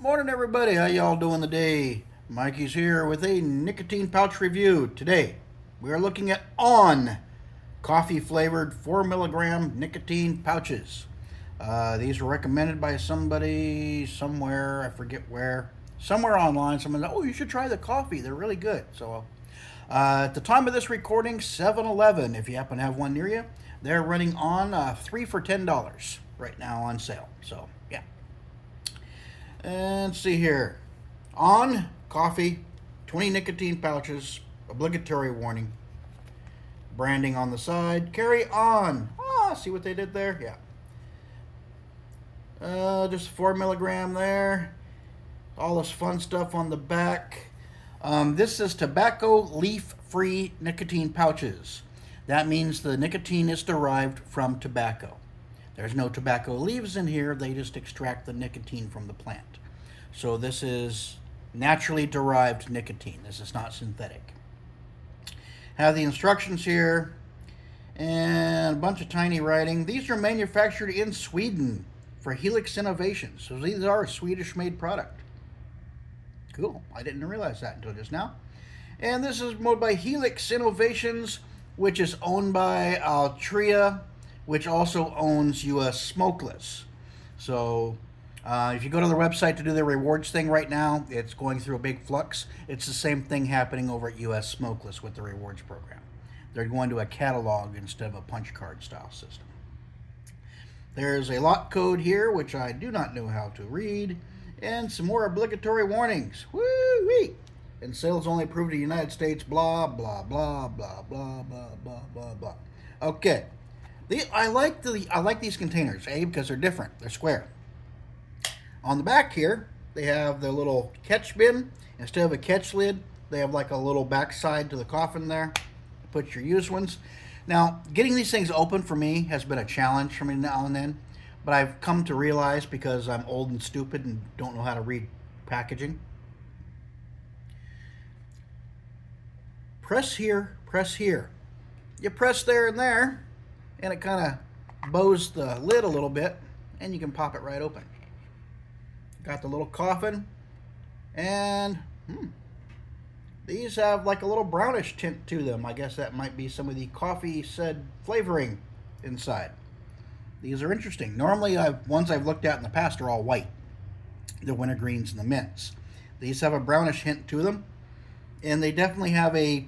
Morning, everybody. How y'all doing today? Mikey's here with a nicotine pouch review. Today, we are looking at On coffee flavored 4 milligram nicotine pouches. These were recommended by somebody somewhere, I forget where, somewhere online. Someone said, "Oh, you should try the coffee. They're really good." So, at the time of this recording, 7-Eleven, if you happen to have one near you, they're running On 3 for $10 right now on sale. So, yeah. And let's see here. On coffee, 20 nicotine pouches, obligatory warning. Branding on the side. Carry on. See what they did there? Yeah. Just 4 milligram there. All this fun stuff on the back. This is tobacco leaf-free nicotine pouches. That means the nicotine is derived from tobacco. There's no tobacco leaves in here. They just extract the nicotine from the plant. So this is naturally derived nicotine. This is not synthetic. Have the instructions here and a bunch of tiny writing. These are manufactured in Sweden for Helix Innovations. So these are a Swedish-made product. Cool. I didn't realize that until just now. And this is made by Helix Innovations, which is owned by Altria, which also owns U.S. Smokeless. So if you go to the website to do the rewards thing right now, it's going through a big flux. It's the same thing happening over at U.S. Smokeless with the rewards program. They're going to a catalog instead of a punch card style system. There's a lot code here, which I do not know how to read, and some more obligatory warnings. Woo-wee! And sales only approved in the United States, blah, blah, blah, blah, blah, blah, blah, blah, blah. Okay. I like these containers, because they're different. They're square. On the back here, they have the little catch bin. Instead of a catch lid, they have like a little backside to the coffin there. Put your used ones. Now, getting these things open for me has been a challenge for me now and then. But I've come to realize, because I'm old and stupid and don't know how to read packaging. Press here, press here. You press there and there, and it kind of bows the lid a little bit, and you can pop it right open. Got the little coffin, and these have like a little brownish tint to them. I guess that might be some of the coffee said flavoring inside. These are interesting. Normally, ones I've looked at in the past are all white, the wintergreens and the mints. These have a brownish hint to them, and they definitely have a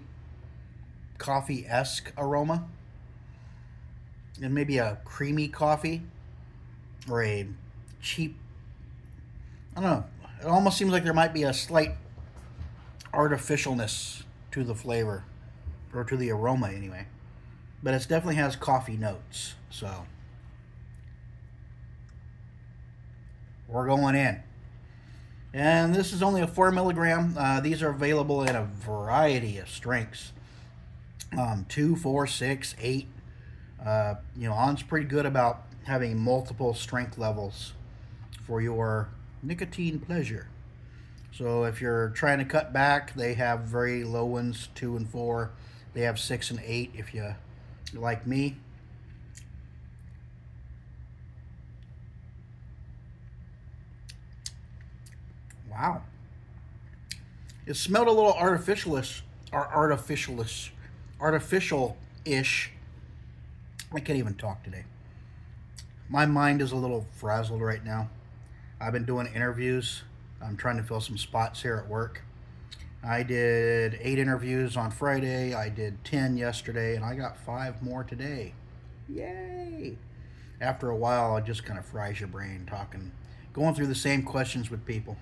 coffee-esque aroma, and maybe a creamy coffee or a cheap, I don't know. It almost seems like there might be a slight artificialness to the flavor, or to the aroma anyway. But it definitely has coffee notes. So we're going in. And this is only a 4 milligram. These are available in a variety of strengths. 2, 4, 6, 8. On's pretty good about having multiple strength levels for your nicotine pleasure. So if you're trying to cut back, they have very low ones, 2 and 4. They have 6 and 8 if you like me. Wow. It smelled a little artificial-ish. I can't even talk today. My mind is a little frazzled right now. I've been doing interviews. I'm trying to fill some spots here at work. I did 8 interviews on Friday. I did 10 yesterday, and I got 5 more today. Yay! After a while, it just kind of fries your brain going through the same questions with people.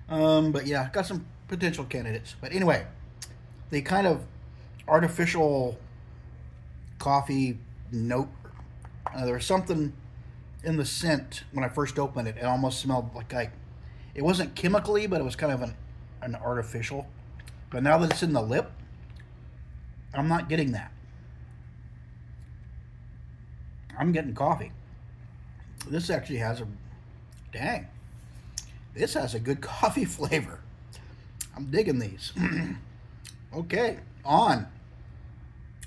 But yeah, got some potential candidates. But anyway, the kind of artificial coffee note, there was something in the scent when I first opened it. It almost smelled like it wasn't chemically, but it was kind of an artificial. But now that it's in the lip, I'm not getting that. I'm getting coffee. This actually has this has a good coffee flavor. I'm digging these. Okay, On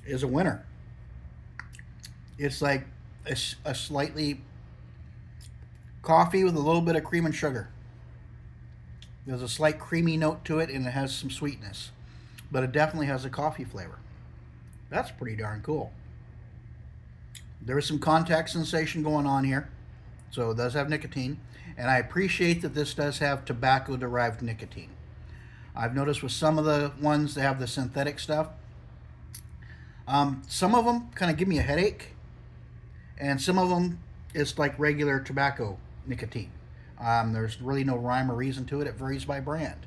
is a winner. It's like a slightly coffee with a little bit of cream and sugar. There's a slight creamy note to it, and it has some sweetness. But it definitely has a coffee flavor. That's pretty darn cool. There is some contact sensation going on here. So it does have nicotine. And I appreciate that this does have tobacco-derived nicotine. I've noticed with some of the ones that have the synthetic stuff, some of them kind of give me a headache. And some of them, it's like regular tobacco nicotine. There's really no rhyme or reason to it. It varies by brand.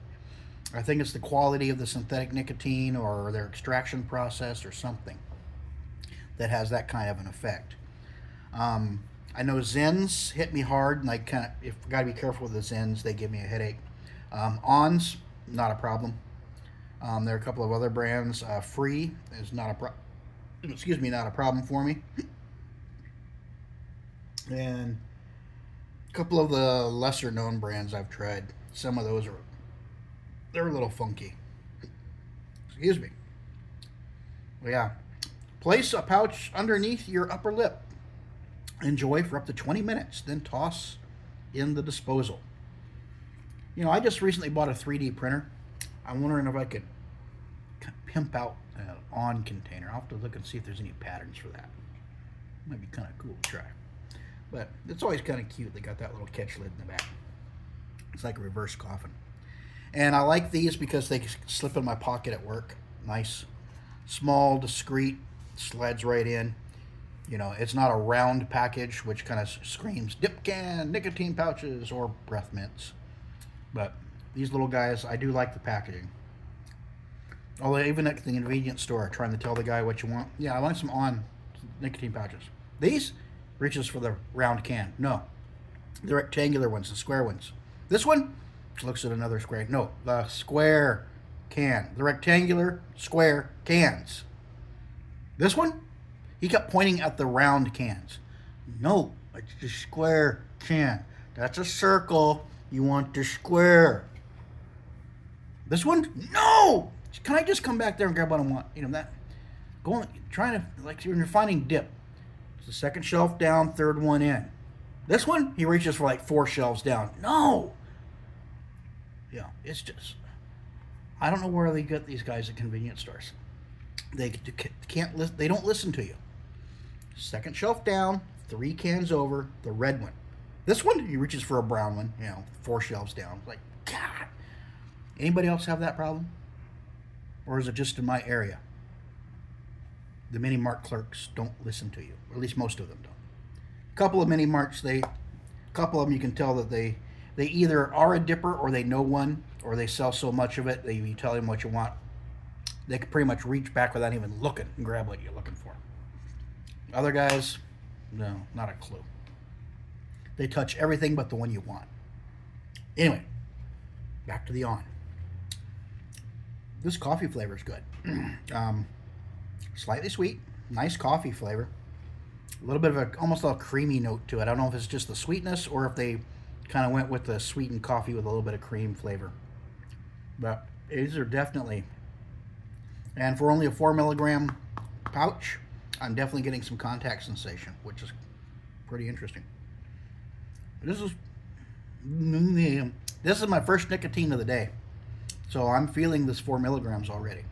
I think it's the quality of the synthetic nicotine or their extraction process or something that has that kind of an effect. I know Zens hit me hard, and I got to be careful with the Zens. They give me a headache. Ons, not a problem. There are a couple of other brands. Free is not a problem for me. And a couple of the lesser known brands I've tried. Some of those they're a little funky. Excuse me. Well, yeah. Place a pouch underneath your upper lip. Enjoy for up to 20 minutes, then toss in the disposal. You know, I just recently bought a 3D printer. I'm wondering if I could pimp out an on container. I'll have to look and see if there's any patterns for that. Might be kind of cool to try. But it's always kind of cute. They got that little catch lid in the back. It's like a reverse coffin. And I like these because they slip in my pocket at work. Nice, small, discreet, slides right in. You know, it's not a round package, which kind of screams dip can, nicotine pouches, or breath mints. But these little guys, I do like the packaging. Although even at the convenience store, trying to tell the guy what you want. Yeah, I want some on nicotine pouches. These reaches for the round can. No, the rectangular ones, the square ones. This one looks at another square. No, the square can. The rectangular square cans. This one, he kept pointing at the round cans. No, it's the square can. That's a circle. You want the square. This one, no. Can I just come back there and grab what I want? You know that. Going, trying to, like when you're finding dip. It's the second shelf down, third one in. This one, he reaches for like 4 shelves down. No. Yeah, it's just, I don't know where they get these guys at convenience stores. They can't. They don't listen to you. Second shelf down, 3 cans over, the red one. This one, he reaches for a brown one. You know, 4 shelves down. Like, God. Anybody else have that problem? Or is it just in my area? The mini mart clerks don't listen to you, or at least most of them don't. A couple of mini marts, couple of them you can tell that they either are a dipper or they know one, or they sell so much of it that you tell them what you want, they can pretty much reach back without even looking and grab what you're looking for. Other guys, no, not a clue. They touch everything but the one you want. Anyway, back to the on. This coffee flavor is good. Slightly sweet, nice coffee flavor. A little bit of almost a creamy note to it. I don't know if it's just the sweetness or if they kind of went with the sweetened coffee with a little bit of cream flavor. But these are definitely, and for only a 4 milligram pouch, I'm definitely getting some contact sensation, which is pretty interesting. This is my first nicotine of the day, so I'm feeling this 4 milligrams already,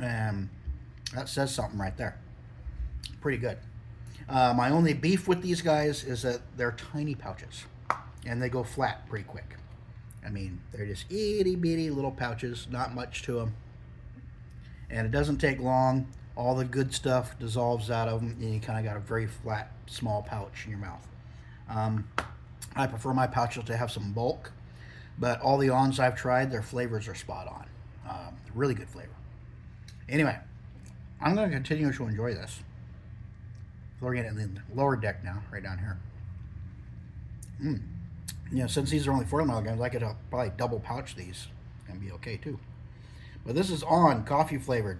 and that says something right there. Pretty good. My only beef with these guys is that they're tiny pouches, and they go flat pretty quick. I mean, they're just itty bitty little pouches, not much to them, and it doesn't take long. All the good stuff dissolves out of them, and you kind of got a very flat, small pouch in your mouth. I prefer my pouches to have some bulk, but all the ons I've tried, their flavors are spot on. Really good flavor. Anyway, I'm going to continue to enjoy this. We're getting in the lower deck now, right down here. You know, since these are only 4 milligrams, I could probably double pouch these and be okay too. But this is on coffee flavored.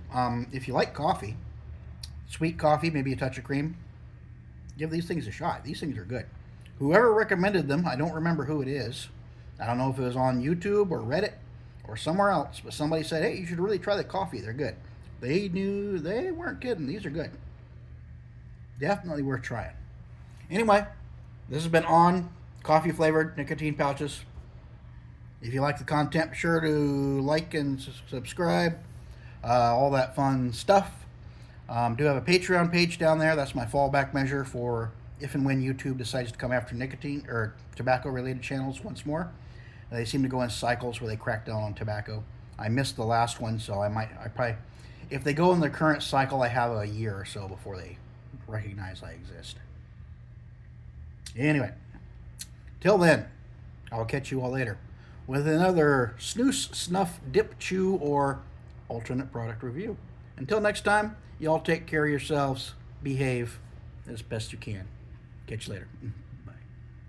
If you like coffee, sweet coffee, maybe a touch of cream, give these things a shot. These things are good. Whoever recommended them, I don't remember who it is. I don't know if it was on YouTube or Reddit or somewhere else, but somebody said, hey, you should really try the coffee. They're good. They weren't kidding. These are good. Definitely worth trying. Anyway, this has been On Coffee flavored nicotine pouches. If you like the content, be sure to like and subscribe. All that fun stuff. Do have a Patreon page down there. That's my fallback measure for if and when YouTube decides to come after nicotine or tobacco related channels once more. They seem to go in cycles where they crack down on tobacco. I missed the last one, so I probably, if they go in their current cycle, I have a year or so before they recognize I exist. Anyway, till then, I'll catch you all later with another snooze, snuff, dip, chew, or alternate product review. Until next time, y'all take care of yourselves, behave as best you can. Catch you later.